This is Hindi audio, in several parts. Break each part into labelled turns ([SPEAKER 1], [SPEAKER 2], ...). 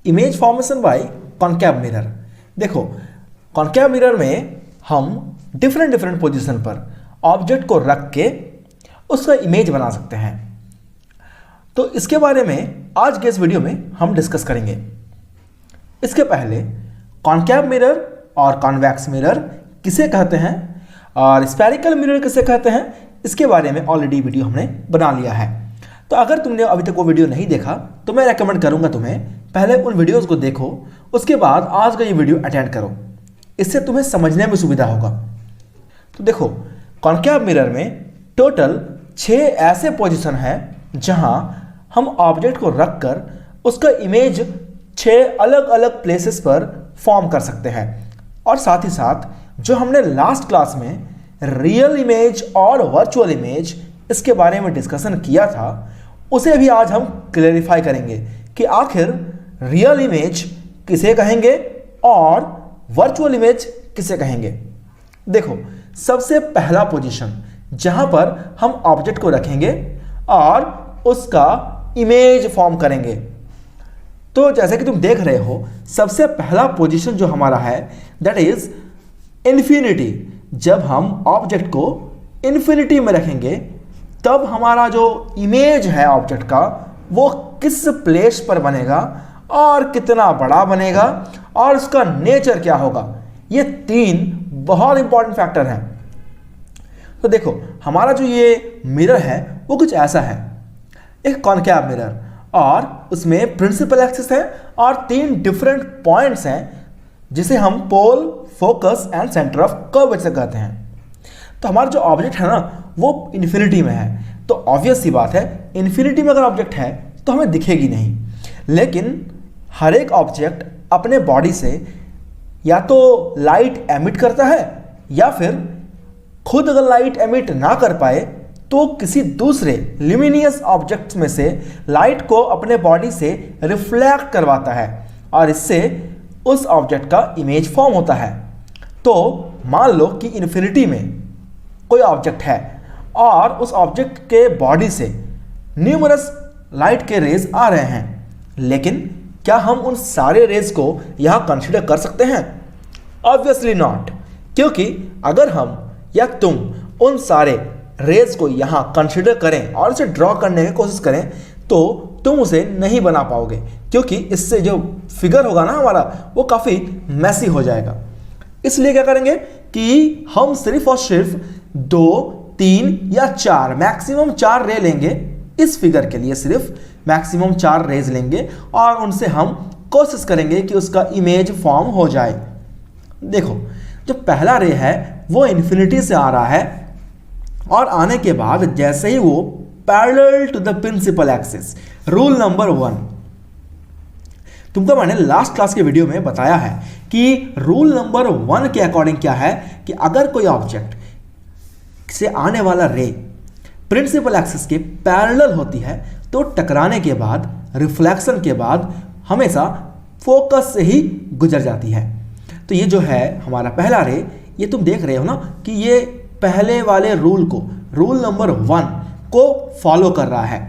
[SPEAKER 1] Image formation by concave mirror. देखो, कॉनकेव मिरर में हम डिफरेंट पोजीशन पर ऑब्जेक्ट को रख के उसका इमेज बना सकते हैं। तो इसके बारे में आज के इस वीडियो में हम डिस्कस करेंगे। इसके पहले कॉनकेव मिरर और कॉन्वेक्स मिरर किसे कहते हैं और स्फेरिकल मिरर किसे कहते हैं, इसके बारे में ऑलरेडी वीडियो हमने बना लिया है। तो अगर तुमने अभी तक वो वीडियो नहीं देखा तो मैं रेकमेंड करूंगा तुम्हें पहले उन वीडियोस को देखो, उसके बाद आज का ये वीडियो अटेंड करो, इससे तुम्हें समझने में सुविधा होगा। तो देखो, कॉनकेव मिरर में टोटल 6 ऐसे पोजीशन हैं जहां हम ऑब्जेक्ट को रखकर उसका इमेज 6 अलग अलग प्लेसेस पर फॉर्म कर सकते हैं। और साथ ही साथ जो हमने लास्ट क्लास में रियल इमेज और वर्चुअल इमेज इसके बारे में डिस्कशन किया था, उसे भी आज हम क्लैरिफाई करेंगे कि आखिर रियल इमेज किसे कहेंगे और वर्चुअल इमेज किसे कहेंगे। देखो, सबसे पहला पोजीशन जहां पर हम ऑब्जेक्ट को रखेंगे और उसका इमेज फॉर्म करेंगे। तो जैसे कि तुम देख रहे हो, सबसे पहला पोजीशन जो हमारा है दैट इज इन्फिनिटी। जब हम ऑब्जेक्ट को इन्फिनिटी में रखेंगे तब हमारा जो इमेज है ऑब्जेक्ट का वो किस प्लेस पर बनेगा और कितना बड़ा बनेगा और उसका नेचर क्या होगा, ये 3 बहुत इंपॉर्टेंट फैक्टर हैं। तो देखो, हमारा जो ये मिरर है वो कुछ ऐसा है, एक कॉनकेव मिरर, और उसमें प्रिंसिपल एक्सिस है और 3 डिफरेंट पॉइंट्स हैं जिसे हम pole, focus and centre of curvature कहते हैं। तो हमारा जो ऑब्जेक्ट है ना वो इन्फिनिटी में है, तो ऑब्वियस सी बात है इन्फिनिटी में अगर ऑब्जेक्ट है तो हमें दिखेगी नहीं। लेकिन हर एक ऑब्जेक्ट अपने बॉडी से या तो लाइट एमिट करता है या फिर खुद अगर लाइट एमिट ना कर पाए तो किसी दूसरे ल्यूमिनियस ऑब्जेक्ट्स में से लाइट को अपने बॉडी से रिफ्लेक्ट करवाता है और इससे उस ऑब्जेक्ट का इमेज फॉर्म होता है। तो मान लो कि इन्फिनिटी में कोई ऑब्जेक्ट है और उस ऑब्जेक्ट के बॉडी से न्यूमरस लाइट के रेज आ रहे हैं, लेकिन क्या हम उन सारे रेज को यहां कंसीडर कर सकते हैं? ऑब्वियसली नॉट, क्योंकि अगर हम या तुम उन सारे रेज को यहां कंसीडर करें और उसे ड्रॉ करने की कोशिश करें तो तुम उसे नहीं बना पाओगे, क्योंकि इससे जो फिगर होगा ना हमारा वो काफ़ी मैसी हो जाएगा। इसलिए क्या करेंगे कि हम सिर्फ और सिर्फ 2, 3 या 4 मैक्सिमम 4 रे लेंगे इस फिगर के लिए, सिर्फ मैक्सिमम 4 रेज लेंगे और उनसे हम कोशिश करेंगे कि उसका इमेज फॉर्म हो जाए। देखो, जो पहला रे है वो इन्फिनिटी से आ रहा है और आने के बाद जैसे ही वो parallel to the principal axis, rule number 1, तुमको मैंने लास्ट क्लास के वीडियो में बताया है कि रूल नंबर 1 के अकॉर्डिंग क्या है कि अगर कोई ऑब्जेक्ट से आने वाला रे प्रिंसिपल एक्सिस के पैरेलल होती है तो टकराने के बाद, रिफ्लेक्शन के बाद हमेशा फोकस से ही गुजर जाती है। तो ये जो है हमारा पहला रे, ये तुम देख रहे हो ना कि ये पहले वाले रूल को, रूल नंबर 1 को फॉलो कर रहा है।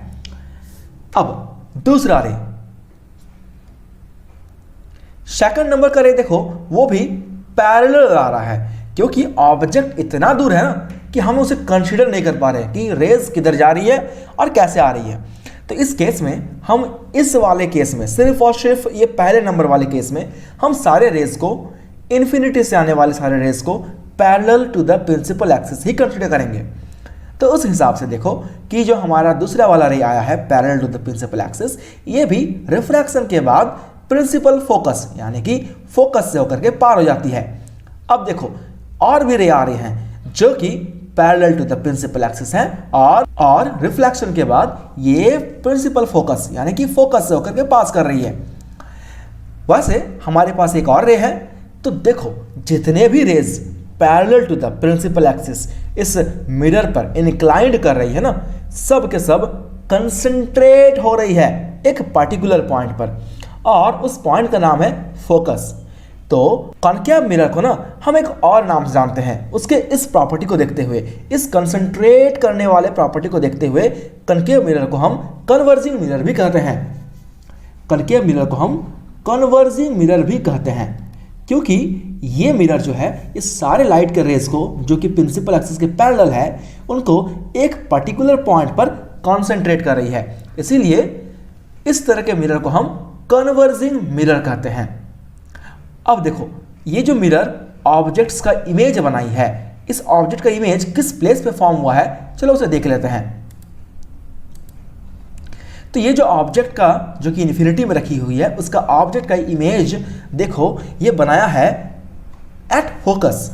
[SPEAKER 1] अब दूसरा रे, सेकंड नंबर का रे देखो, वो भी पैरेलल आ रहा है, क्योंकि ऑब्जेक्ट इतना दूर है ना कि हम उसे कंसीडर नहीं कर पा रहे कि रेज किधर जा रही है और कैसे आ रही है। तो इस केस में हम इस वाले केस में सिर्फ और सिर्फ ये पहले नंबर वाले केस में हम सारे रेज को, इन्फिनिटी से आने वाले सारे रेज को parallel to the principal axis ही कंसीडर करेंगे। तो उस हिसाब से देखो कि जो हमारा दूसरा वाला रे आया है parallel to the principal axis, ये भी रिफ्रैक्शन के बाद प्रिंसिपल फोकस यानी कि फोकस से होकर के पार हो जाती है। अब देखो, और भी रे आ रहे हैं जो कि parallel to the principal axis हैं और रिफ्लेक्शन के बाद ये प्रिंसिपल फोकस यानी कि फोकस से होकर के पास कर रही है। वैसे हमारे पास एक और रे है। तो देखो, जितने भी rays parallel to the principal axis इस मिरर पर इंक्लाइंड कर रही है ना, सब के सब कंसंट्रेट हो रही है एक पर्टिकुलर पॉइंट पर, और उस पॉइंट का नाम है फोकस। तो कॉनकेव मिरर को ना हम एक और नाम से जानते हैं, उसके इस प्रॉपर्टी को देखते हुए, इस कंसंट्रेट करने वाले प्रॉपर्टी को देखते हुए कॉनकेव मिरर को हम कन्वर्जिंग मिरर भी कहते हैं। कॉनकेव मिरर को हम कन्वर्जिंग मिरर भी कहते हैं, क्योंकि ये मिरर जो है इस सारे लाइट के रेज को जो कि प्रिंसिपल एक्सिस के पैरेलल है उनको एक पर्टिकुलर पॉइंट पर कॉन्सेंट्रेट कर रही है। इसीलिए इस तरह के मिरर को हम कन्वर्जिंग मिरर कहते हैं। अब देखो, ये जो मिरर ऑब्जेक्ट्स का इमेज बनाई है, इस ऑब्जेक्ट का इमेज किस प्लेस पे फॉर्म हुआ है, चलो उसे देख लेते हैं। तो ये जो ऑब्जेक्ट का जो कि इन्फिनिटी में रखी हुई है उसका ऑब्जेक्ट का इमेज देखो, ये बनाया है एट फोकस।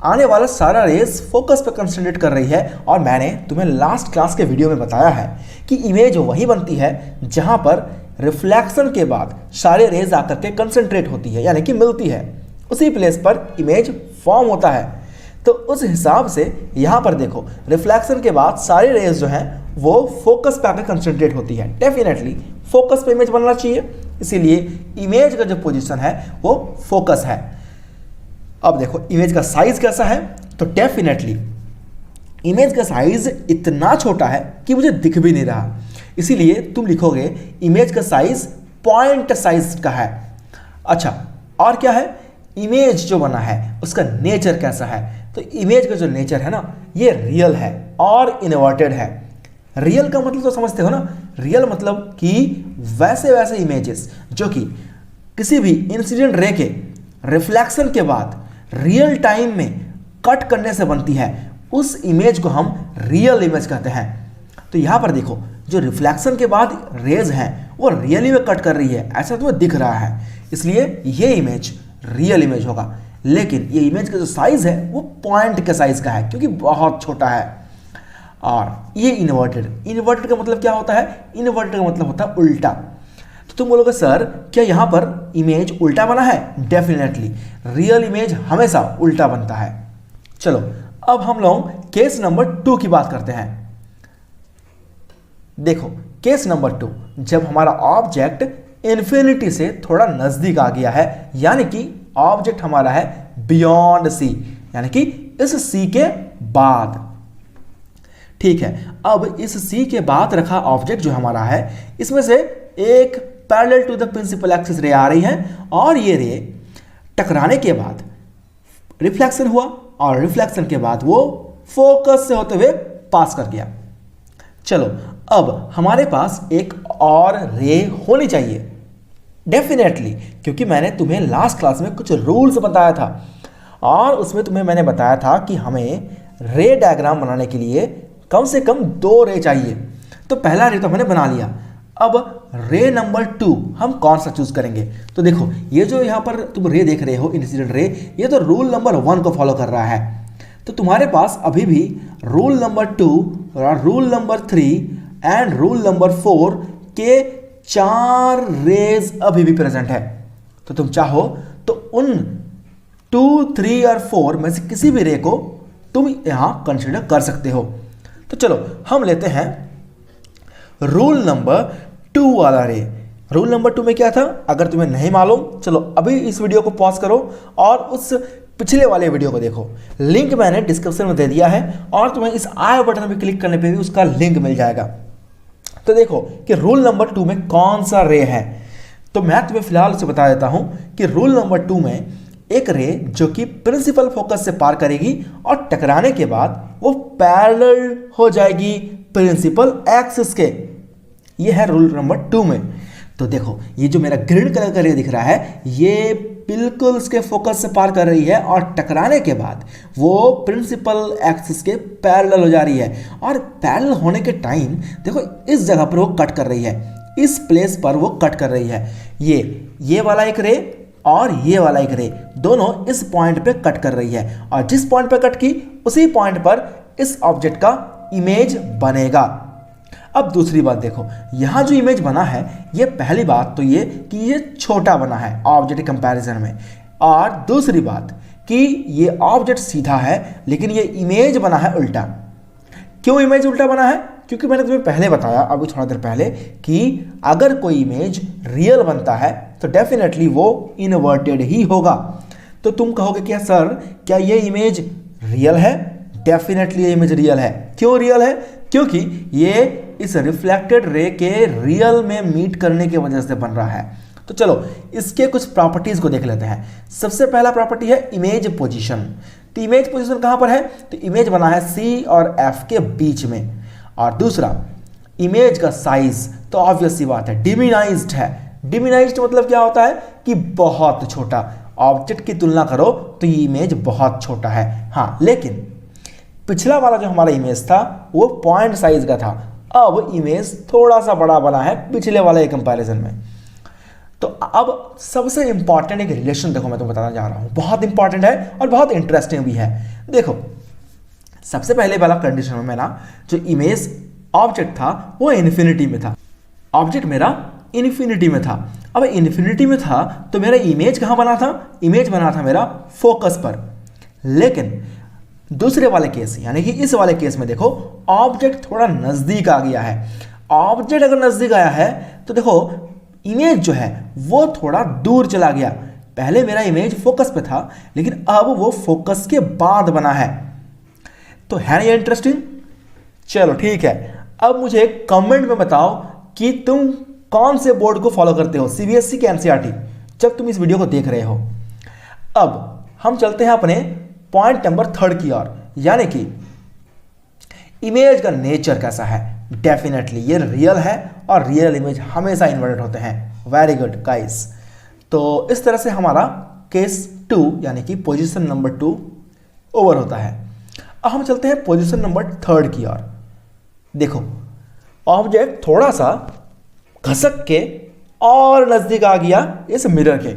[SPEAKER 1] आने वाला सारा रेस फोकस पे कंसंट्रेट कर रही है। और मैंने तुम्हें लास्ट क्लास के वीडियो में बताया है कि इमेज वही बनती है जहां पर रिफ्लेक्शन के बाद सारे रेज आकर के कंसंट्रेट होती है, यानी कि मिलती है, उसी प्लेस पर इमेज फॉर्म होता है। तो उस हिसाब से यहाँ पर देखो, रिफ्लेक्शन के बाद सारे रेज जो हैं वो फोकस पे आकर कंसंट्रेट होती है। डेफिनेटली फोकस पे इमेज बनना चाहिए, इसीलिए इमेज का जो पोजीशन है वो फोकस है। अब देखो इमेज का साइज कैसा है, तो डेफिनेटली इमेज का साइज इतना छोटा है कि मुझे दिख भी नहीं रहा, इसीलिए तुम लिखोगे इमेज का साइज पॉइंट साइज का है। अच्छा, और क्या है, इमेज जो बना है उसका नेचर कैसा है, तो इमेज का जो नेचर है ना, ये रियल है और इन्वर्टेड है। रियल का मतलब तो समझते हो ना, रियल मतलब कि वैसे वैसे इमेजेस जो कि किसी भी इंसिडेंट रे के रिफ्लेक्शन के बाद रियल टाइम में कट करने से बनती है, उस इमेज को हम रियल इमेज कहते हैं। तो यहाँ पर देखो, जो रिफ्लेक्शन के बाद रेज हैं वो रियली में कट कर रही है, ऐसा तुम्हें दिख रहा है, इसलिए ये इमेज रियल इमेज होगा। लेकिन ये इमेज का जो साइज है वो पॉइंट के साइज का है, क्योंकि बहुत छोटा है। और ये इन्वर्टेड, इन्वर्टेड का मतलब क्या होता है, इन्वर्टेड का मतलब होता है उल्टा। तो तुम बोलोगे सर क्या यहाँ पर इमेज उल्टा बना है, डेफिनेटली रियल इमेज हमेशा उल्टा बनता है। चलो अब हम लोग केस नंबर 2 की बात करते हैं। देखो केस नंबर 2, जब हमारा ऑब्जेक्ट इन्फिनिटी से थोड़ा नजदीक आ गया है, यानी कि ऑब्जेक्ट हमारा है बियॉन्ड सी, यानी कि इस सी के बाद। ठीक है, अब इस सी के बाद रखा ऑब्जेक्ट जो हमारा है, इसमें से एक parallel to the principal axis ray आ रही है, और ये रे टकराने के बाद रिफ्लेक्शन हुआ, और रिफ्लेक्शन के बाद वो फोकस से होते हुए पास कर गया। चलो अब हमारे पास एक और रे होनी चाहिए डेफिनेटली, क्योंकि मैंने तुम्हें लास्ट क्लास में कुछ रूल्स बताया था, और उसमें तुम्हें मैंने बताया था कि हमें रे डायग्राम बनाने के लिए कम से कम 2 रे चाहिए। तो पहला रे तो हमने बना लिया, अब रे नंबर 2 हम कौन सा चूज करेंगे। तो देखो ये जो यहाँ पर तुम रे देख रहे हो, इंसिडेंट रे, ये तो रूल नंबर 1 को फॉलो कर रहा है। तो तुम्हारे पास अभी भी रूल नंबर 2 और rule number 3 and rule number 4 के 4 रेज अभी भी प्रेजेंट है। तो तुम चाहो तो उन 2, 3 और 4 में से किसी भी रे को तुम यहां कंसीडर कर सकते हो। तो चलो हम लेते हैं रूल नंबर 2 वाला रे। रूल नंबर 2 में क्या था, अगर तुम्हें नहीं मालूम, चलो अभी इस वीडियो को पॉज करो और उस पिछले वाले वीडियो को देखो, लिंक मैंने डिस्क्रिप्शन में दे दिया है, और तुम्हें इस आई बटन पे क्लिक करने पे भी उसका लिंक मिल जाएगा। तो देखो कि रूल नंबर 2 में कौन सा रे है। तो मैं तुम्हें फिलहाल उसे बता देता हूं कि रूल नंबर 2 में एक रे जो कि प्रिंसिपल फोकस से पार करेगी और टकराने के बाद वो पैरेलल हो जाएगी प्रिंसिपल एक्सिस के, ये है रूल नंबर 2 में। तो देखो ये जो मेरा ग्रीन कलर का रे दिख रहा है, ये बिल्कुल उसके फोकस से पार कर रही है, और टकराने के बाद वो प्रिंसिपल एक्सिस के पैरेलल हो जा रही है। और पैरेलल होने के टाइम देखो इस जगह पर वो कट कर रही है, इस प्लेस पर वो कट कर रही है। ये वाला एक रे और ये वाला एक रे, दोनों इस पॉइंट पे कट कर रही है, और जिस पॉइंट पे कट की उसी पॉइंट पर इस ऑब्जेक्ट का इमेज बनेगा। अब दूसरी बात देखो, यहां जो इमेज बना है, ये पहली बात तो ये कि ये छोटा बना है ऑब्जेक्ट के कंपैरिजन में, और दूसरी बात कि ये ऑब्जेक्ट सीधा है लेकिन ये इमेज बना है उल्टा। क्यों इमेज उल्टा बना है, क्योंकि मैंने तुम्हें पहले बताया अभी थोड़ा देर पहले कि अगर कोई इमेज रियल बनता है तो डेफिनेटली वो इनवर्टेड ही होगा। तो तुम कहोगे क्या सर क्या ये इमेज रियल है, डेफिनेटली ये इमेज रियल है। क्यों रियल है, क्योंकि ये इस रिफ्लेक्टेड रे के रियल में मीट करने की वजह से बन रहा है। तो चलो इसके कुछ प्रॉपर्टीज को देख लेते हैं। सबसे पहला प्रॉपर्टी है इमेज पोजीशन। तो इमेज पोजीशन कहां पर है? तो इमेज बना है सी और एफ के बीच में। और दूसरा इमेज का साइज, तो ऑब्वियस सी बात है डिमिनाइज्ड है। डिमिनाइज्ड मतलब क्या होता है कि बहुत छोटा। ऑब्जेक्ट की तुलना करो तो ये इमेज बहुत छोटा है। हाँ, लेकिन पिछला वाला जो हमारा इमेज था वो पॉइंट साइज का था, अब इमेज थोड़ा सा बड़ा बना है पिछले वाले कंपैरिजन में। तो अब सबसे इंपॉर्टेंट एक रिलेशन देखो मैं तो बताना जा रहा हूं, बहुत इंपॉर्टेंट है और बहुत इंटरेस्टिंग भी है। देखो सबसे पहले वाला कंडीशन में मेरा जो इमेज ऑब्जेक्ट था वो इन्फिनिटी में था। ऑब्जेक्ट मेरा इन्फिनिटी में था। अब इन्फिनिटी में था तो मेरा इमेज कहां बना था? इमेज बना था मेरा फोकस पर। लेकिन दूसरे वाले केस यानी कि इस वाले केस में देखो ऑब्जेक्ट थोड़ा नजदीक आ गया है। ऑब्जेक्ट अगर नजदीक आया है तो देखो इमेज जो है वो थोड़ा दूर चला गया। पहले मेरा इमेज फोकस पे था लेकिन अब वो फोकस के बाद बना है। तो है ना ये इंटरेस्टिंग? चलो ठीक है, अब मुझे कमेंट में बताओ कि तुम कौन से बोर्ड को फॉलो करते हो, सीबीएसई के एनसीईआरटी, जब तुम इस वीडियो को देख रहे हो। अब हम चलते हैं अपने पॉइंट नंबर 3 की ओर, यानी कि इमेज का नेचर कैसा है। डेफिनेटली ये रियल है और रियल इमेज हमेशा इन्वर्टेड होते हैं। Very good guys. तो इस तरह से हमारा केस 2 यानी कि पोजीशन नंबर 2 ओवर होता है। अब हम चलते हैं पोजीशन नंबर 3 की ओर। देखो ऑब्जेक्ट थोड़ा सा घसक के और नजदीक आ गया इस मिरर के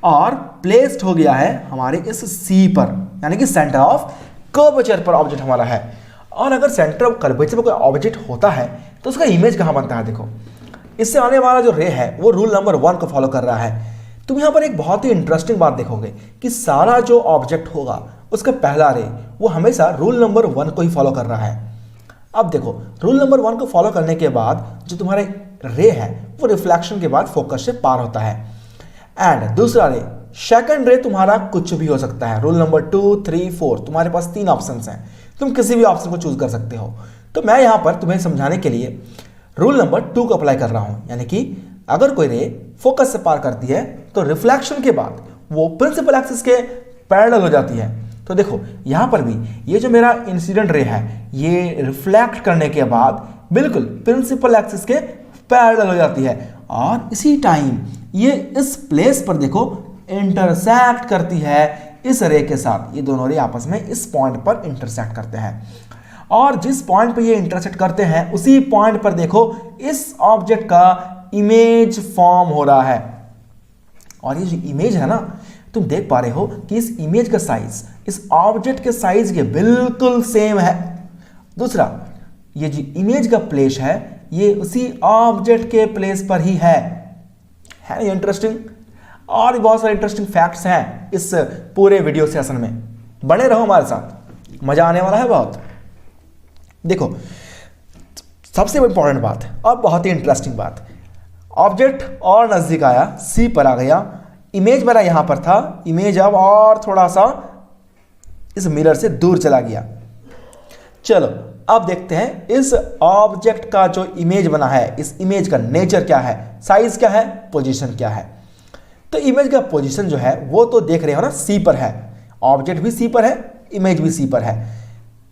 [SPEAKER 1] और प्लेस्ड हो गया है हमारे इस सी पर, यानी कि सेंटर ऑफ कर्वेचर पर ऑब्जेक्ट हमारा है। और अगर सेंटर ऑफ कर्वेचर पर कोई ऑब्जेक्ट होता है तो उसका इमेज कहां बनता है? देखो इससे आने वाला जो रे है वो रूल नंबर 1 को फॉलो कर रहा है। तुम यहां पर एक बहुत ही इंटरेस्टिंग बात देखोगे कि सारा जो ऑब्जेक्ट होगा उसका पहला रे वो हमेशा रूल नंबर 1 को ही फॉलो कर रहा है। अब देखो रूल नंबर 1 को फॉलो करने के बाद जो तुम्हारे रे है वो रिफ्लेक्शन के बाद फोकस से पार होता है। एंड दूसरा रे, सेकंड रे तुम्हारा कुछ भी हो सकता है। रूल नंबर 2, 3, 4 तुम्हारे पास 3 ऑप्शंस हैं, तुम किसी भी ऑप्शन को चूज कर सकते हो। तो मैं यहां पर तुम्हें समझाने के लिए रूल नंबर 2 को अप्लाई कर रहा हूं, यानी कि अगर कोई रे फोकस से पार करती है तो रिफ्लेक्शन के बाद वो प्रिंसिपल एक्सिस के पैरेलल हो जाती है। तो देखो यहां पर भी ये जो मेरा इंसिडेंट रे है ये रिफ्लेक्ट करने के बाद बिल्कुल प्रिंसिपल एक्सिस के पैरेलल हो जाती है और इसी टाइम ये इस प्लेस पर देखो इंटरसेक्ट करती है इस रे के साथ। ये दोनों रे आपस में इस पॉइंट पर इंटरसेक्ट करते हैं और जिस पॉइंट पर ये इंटरसेक्ट करते हैं उसी पॉइंट पर देखो इस ऑब्जेक्ट का इमेज फॉर्म हो रहा है। और ये जो इमेज है ना, तुम देख पा रहे हो कि इस इमेज का साइज इस ऑब्जेक्ट के साइज के बिल्कुल सेम है। दूसरा, ये जो इमेज का प्लेस है ये उसी ऑब्जेक्ट के प्लेस पर ही है ये इंटरेस्टिंग? और भी बहुत सारे इंटरेस्टिंग फैक्ट्स हैं इस पूरे वीडियो सेशन में, बने रहो हमारे साथ, मजा आने वाला है बहुत। देखो सबसे इंपॉर्टेंट बात और बहुत ही इंटरेस्टिंग बात, ऑब्जेक्ट और नजदीक आया, सी पर आ गया, इमेज मेरा यहां पर था, इमेज अब और थोड़ा सा इस मिरर से दूर चला गया। चलो अब देखते हैं इस ऑब्जेक्ट का जो इमेज बना है, इस इमेज का नेचर क्या है, साइज क्या है, पोजीशन क्या है। तो इमेज का पोजीशन जो है वो तो देख रहे हो ना, सी पर है, ऑब्जेक्ट भी सी पर है, इमेज भी सी पर है।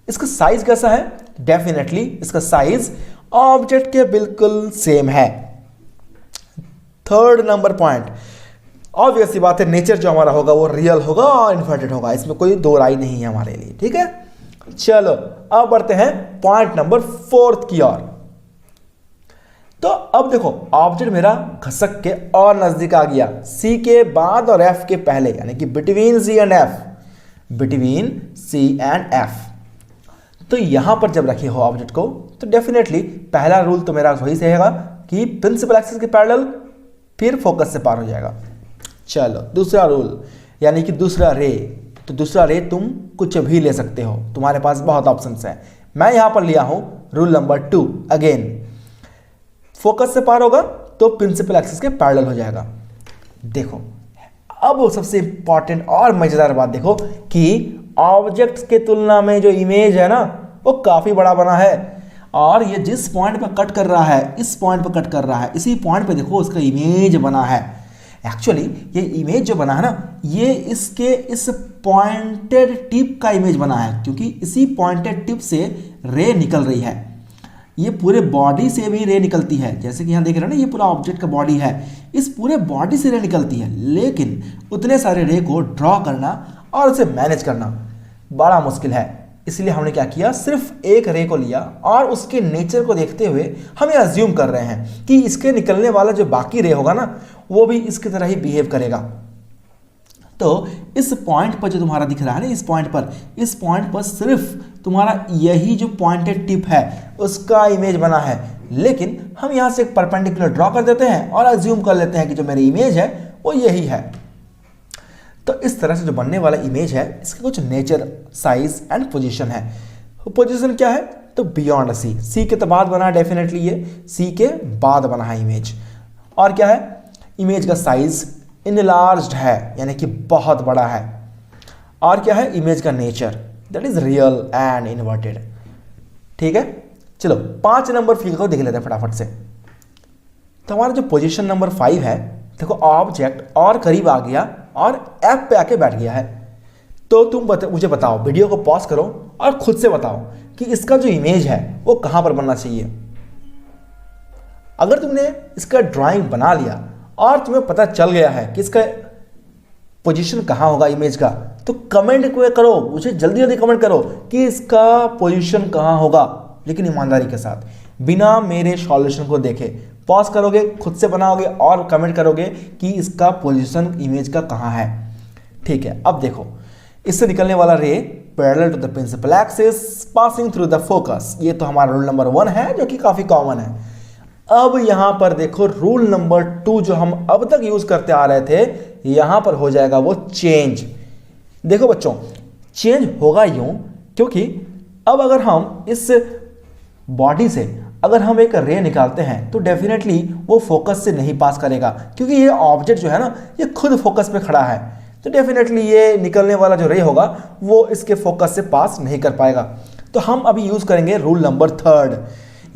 [SPEAKER 1] इसका साइज कैसा है? डेफिनेटली इसका साइज ऑब्जेक्ट के बिल्कुल सेम है। थर्ड नंबर पॉइंट, ऑब्वियस सी बात है नेचर जो हमारा होगा वो रियल होगा और इन्वर्टेड होगा, इसमें कोई दो राय नहीं है हमारे लिए, ठीक है। चलो अब बढ़ते हैं पॉइंट नंबर 4 की ओर। तो अब देखो ऑब्जेक्ट मेरा घसक के और नजदीक आ गया, सी के बाद और एफ के पहले, यानी कि between C and F, between C and F. तो यहां पर जब रखे हो ऑब्जेक्ट को तो डेफिनेटली पहला रूल तो मेरा वही से रहेगा कि प्रिंसिपल एक्सिस के पैरेलल, फिर फोकस से पार हो जाएगा। चलो दूसरा रूल, यानी कि दूसरा रे, तो दूसरा रे तुम कुछ भी ले सकते हो, तुम्हारे पास बहुत ऑप्शंस हैं। मैं यहां पर लिया हूं रूल नंबर 2, अगेन फोकस से पार होगा तो प्रिंसिपल एक्सिस के पैरेलल हो जाएगा। देखो अब सबसे इंपॉर्टेंट और मजेदार बात देखो कि ऑब्जेक्ट्स के तुलना में जो इमेज है ना वो काफी बड़ा बना है और ये जिस पॉइंट पर कट कर रहा है, इस पॉइंट पर कट कर रहा है, इसी पॉइंट पे देखो उसका इमेज बना है। एक्चुअली ये इमेज जो बना है ना, ये इसके इस पॉइंटेड टिप का इमेज बना है, क्योंकि इसी पॉइंटेड टिप से रे निकल रही है। ये पूरे बॉडी से भी रे निकलती है, जैसे कि यहाँ देख रहे हैं ना, ये पूरा ऑब्जेक्ट का बॉडी है, इस पूरे बॉडी से रे निकलती है। लेकिन उतने सारे रे को ड्रॉ करना और उसे मैनेज करना बड़ा मुश्किल है, इसलिए हमने क्या किया, सिर्फ एक रे को लिया और उसके नेचर को देखते हुए हम ये अज्यूम कर रहे हैं कि इसके निकलने वाला जो बाकी रे होगा ना, वो भी इसकी तरह ही बिहेव करेगा। तो इस पॉइंट पर जो तुम्हारा दिख रहा है ना, इस पॉइंट पर सिर्फ तुम्हारा यही जो पॉइंटेड टिप है उसका इमेज बना है, लेकिन हम यहाँ से एक परपेंडिकुलर ड्रॉ कर देते हैं और अज्यूम कर लेते हैं कि जो मेरी इमेज है वो यही है। तो इस तरह से जो बनने वाला इमेज है, इसके कुछ नेचर, साइज एंड पोजीशन है। पोजीशन क्या है, तो बियॉन्ड सी, सी के बाद बना है डेफिनेटली, ये सी के बाद बना है इमेज। और क्या है, इमेज का साइज इनलार्ज्ड है, यानी कि बहुत बड़ा है। और क्या है, इमेज का nature, that is real and inverted. ठीक है, चलो 5 नंबर फिगर को देख लेते हैं फटाफट से। तो हमारा जो पोजीशन नंबर 5 है, देखो ऑब्जेक्ट और करीब आ गया और ऐप पे आके बैठ गया है। तो तुम मुझे बताओ, वीडियो को पॉज करो और खुद से बताओ कि इसका जो इमेज है वो कहां पर बनना चाहिए। अगर तुमने इसका ड्राइंग बना लिया और तुम्हें पता चल गया है कि इसका पोजीशन कहां होगा इमेज का, तो कमेंट करो, मुझे जल्दी जल्दी कमेंट करो कि इसका पोजीशन कहां होगा, लेकिन ईमानदारी के साथ, बिना मेरे सॉल्यूशन को देखे। पॉज करोगे, खुद से बनाओगे और कमेंट करोगे कि इसका पोजीशन इमेज का कहां है। ठीक है, अब देखो, इससे निकलने वाला ray parallel to the principal axis passing through the focus, ये तो हमारा रूल नंबर 1 है, जो कि काफी कॉमन है। अब यहां पर देखो, रूल नंबर 2 जो हम अब तक यूज करते आ रहे थे, यहां पर हो जाएगा वो चेंज। देखो बच्चों, चेंज होगा यूं, क्योंकि अब अगर हम इस बॉडी से अगर हम एक रे निकालते हैं तो डेफिनेटली वो फोकस से नहीं पास करेगा, क्योंकि ये ऑब्जेक्ट जो है ना, ये खुद फोकस पे खड़ा है। तो डेफिनेटली ये निकलने वाला जो रे होगा वो इसके फोकस से पास नहीं कर पाएगा। तो हम अभी यूज करेंगे रूल नंबर 3,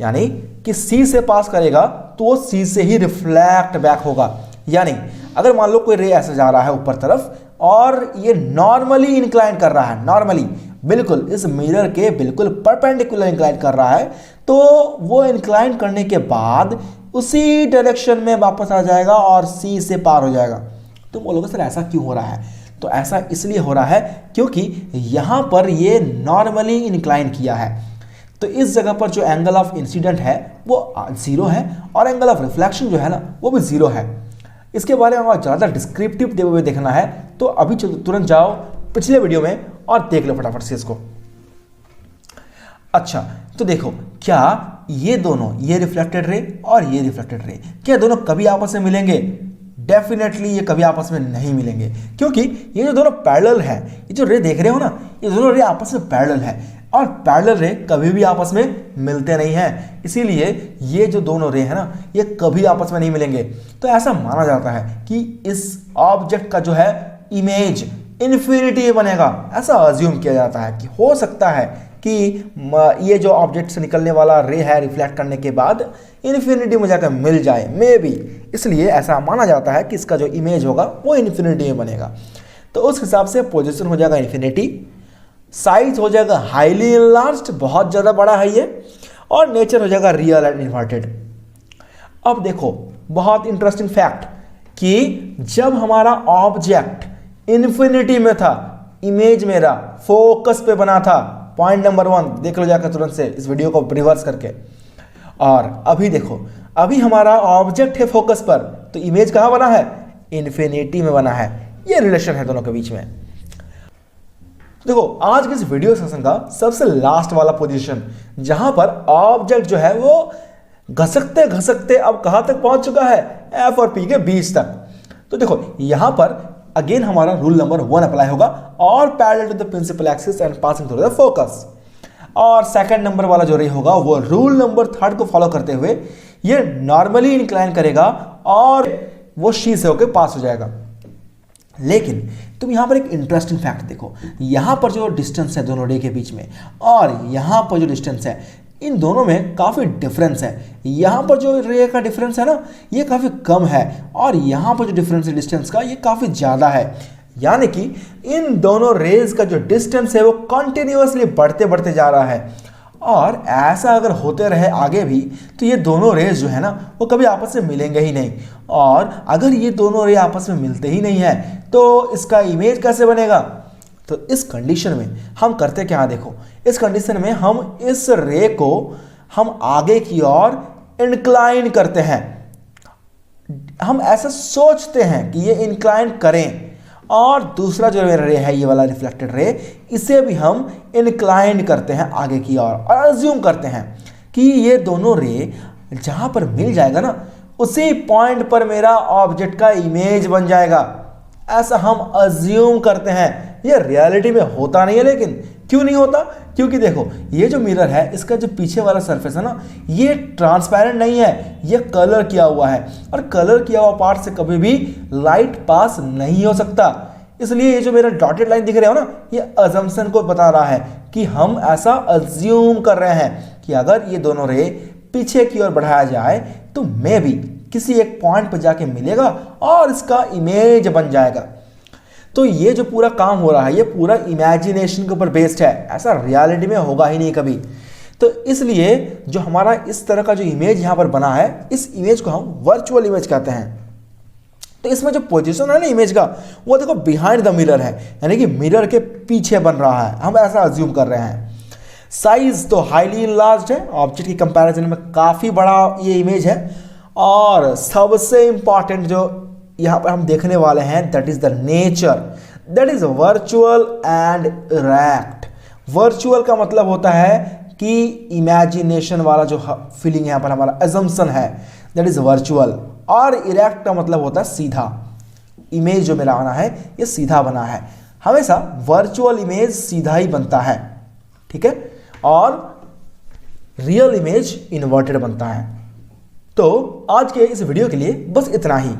[SPEAKER 1] यानी कि सी से पास करेगा तो वो सी से ही रिफ्लेक्ट बैक होगा। यानी अगर मान लो कोई रे ऐसे जा रहा है ऊपर तरफ और ये नॉर्मली इंक्लाइन कर रहा है, नॉर्मली बिल्कुल इस मिरर के बिल्कुल परपेंडिकुलर इंक्लाइन कर रहा है, तो वो इंक्लाइन करने के बाद उसी डायरेक्शन में वापस आ जाएगा और सी से पार हो जाएगा। तुम बोलोगे सर ऐसा क्यों हो रहा है? तो ऐसा इसलिए हो रहा है क्योंकि यहां पर ये नॉर्मली इंक्लाइन किया है, तो इस जगह पर जो एंगल ऑफ इंसिडेंट है वो 0 है और एंगल ऑफ रिफ्लेक्शन जो है ना वो भी 0 है। इसके बारे में ज़्यादा डिस्क्रिप्टिव देते हुए देखना है तो अभी तुरंत जाओ पिछले वीडियो में और देख लो फटाफट से इसको। अच्छा, तो देखो, क्या ये दोनों, ये रिफ्लेक्टेड रे और ये रिफ्लेक्टेड रे, क्या दोनों कभी आपस में मिलेंगे? डेफिनेटली ये कभी आपस में नहीं मिलेंगे, क्योंकि ये जो दोनों पैरेलल है, ये जो रे देख रहे हो ना, ये दोनों रे आपस में पैरेलल है और पैरेलल रे कभी भी आपस में मिलते नहीं हैं। इसीलिए ये जो दोनों रे है ना, ये कभी आपस में नहीं मिलेंगे। तो ऐसा माना जाता है कि इस ऑब्जेक्ट का जो है इमेज इन्फिनिटी बनेगा, ऐसा अज्यूम किया जाता है कि हो सकता है कि ये जो ऑब्जेक्ट से निकलने वाला रे है रिफ्लेक्ट करने के बाद इन्फिनिटी में जाकर मिल जाए, मे बी, इसलिए ऐसा माना जाता है कि इसका जो इमेज होगा वो इन्फिनिटी में बनेगा। तो उस हिसाब से पोजीशन हो जाएगा इन्फिनिटी, साइज हो जाएगा हाईली इनलार्ज्ड, बहुत ज़्यादा बड़ा है ये, और नेचर हो जाएगा रियल एंड इन्वर्टेड। अब देखो, बहुत इंटरेस्टिंग फैक्ट कि जब हमारा ऑब्जेक्ट इन्फिनिटी में था, इमेज मेरा फोकस पे बना था, पॉइंट नंबर 1 देख लो जाकर तुरंत से इस वीडियो को रिवर्स करके। और अभी देखो, अभी हमारा ऑब्जेक्ट है फोकस पर, तो इमेज कहाँ बना है? इन्फिनिटी में बना है। ये रिलेशन है दोनों के बीच में। देखो, आज के इस वीडियो सेशन का सबसे लास्ट वाला पोजीशन, जहां पर ऑब्जेक्ट जो है वो घसकते घसकते अब कहां तक पहुंच चुका है? एफ और पी के बीच तक। तो देखो, यहां पर अगेन हमारा रूल नंबर 1 अप्लाई होगा, और parallel to the principal axis and passing through the focus. और सेकंड नंबर वाला जो रे होगा वो रूल नंबर 3 को फॉलो करते हुए ये नॉर्मली इंक्लाइन करेगा और वो शी से होकर पास हो जाएगा। लेकिन तुम यहां पर एक इंटरेस्टिंग फैक्ट देखो, यहां पर जो डिस्टेंस है दोनों रे के बीच में और यहां पर जो डिस्टेंस है, इन दोनों में काफ़ी डिफरेंस है। यहाँ पर जो रे का डिफरेंस है ना, ये काफ़ी कम है, और यहाँ पर जो डिफरेंस है डिस्टेंस का, ये काफ़ी ज़्यादा है। यानी कि इन दोनों रेज का जो डिस्टेंस है वो कंटिन्यूअसली बढ़ते बढ़ते जा रहा है, और ऐसा अगर होते रहे आगे भी तो ये दोनों रेज जो है ना वो कभी आपस में मिलेंगे ही नहीं। और अगर ये दोनों रे आपस में मिलते ही नहीं है तो इसका इमेज कैसे बनेगा? तो इस कंडीशन में हम करते क्या हैं, देखो इस कंडीशन में हम इस रे को हम आगे की ओर इंक्लाइन करते हैं। हम ऐसा सोचते हैं कि ये इंक्लाइन करें, और दूसरा जो रे है, ये वाला रिफ्लेक्टेड रे, इसे भी हम इंक्लाइन करते हैं आगे की ओर, और अज्यूम करते हैं कि ये दोनों रे जहां पर मिल जाएगा ना, उसी पॉइंट पर मेरा ऑब्जेक्ट का इमेज बन जाएगा। ऐसा हम अज्यूम करते हैं। ये रियलिटी में होता नहीं है, लेकिन क्यों नहीं होता? क्योंकि देखो ये जो मिरर है, इसका जो पीछे वाला सरफेस है ना, ये ट्रांसपेरेंट नहीं है, ये कलर किया हुआ है, और कलर किया हुआ पार्ट से कभी भी लाइट पास नहीं हो सकता। इसलिए ये जो मेरा डॉटेड लाइन दिख रहे हो ना, ये अजम्पशन को बता रहा है कि हम ऐसा अज्यूम कर रहे हैं कि अगर ये दोनों रे पीछे की ओर बढ़ाया जाए तो मे भी किसी एक पॉइंट पर जाके मिलेगा और इसका इमेज बन जाएगा। तो ये जो पूरा काम हो रहा है, ये पूरा इमेजिनेशन के ऊपर बेस्ड है, ऐसा रियलिटी में होगा ही नहीं कभी। तो इसलिए जो हमारा इस तरह का जो इमेज यहाँ पर बना है, इस इमेज को हम वर्चुअल इमेज कहते हैं। तो इसमें जो पोजीशन है ना इमेज का, वो देखो बिहाइंड द मिरर है, यानी कि मिरर के पीछे बन रहा है, हम ऐसा अज्यूम कर रहे हैं। साइज तो हाईली इनलार्ज्ड है, ऑब्जेक्ट की कंपैरिजन में काफ़ी बड़ा ये इमेज है। और सबसे इंपॉर्टेंट जो यहाँ पर हम देखने वाले हैं, that is the nature, that is virtual and erect. Virtual का मतलब होता है कि इमेजिनेशन वाला जो फीलिंग यहाँ पर हमारा अजम्पशन है, दैट इज वर्चुअल, और इरेक्ट का मतलब होता है सीधा। इमेज जो मेरा बना है ये सीधा बना है, हमेशा वर्चुअल इमेज सीधा ही बनता है, ठीक है, और रियल इमेज इन्वर्टेड बनता है। तो आज के इस वीडियो के लिए बस इतना ही।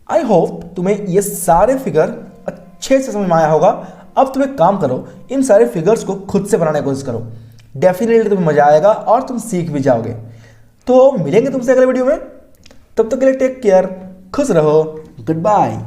[SPEAKER 1] आई होप तुम्हें ये सारे फिगर अच्छे से समझ में आया होगा। अब तुम एक काम करो, इन सारे फिगर्स को खुद से बनाने की कोशिश करो, डेफिनेटली तुम्हें मजा आएगा और तुम सीख भी जाओगे। तो मिलेंगे तुमसे अगले वीडियो में, तब तक के लिए टेक केयर, खुश रहो, गुड बाय।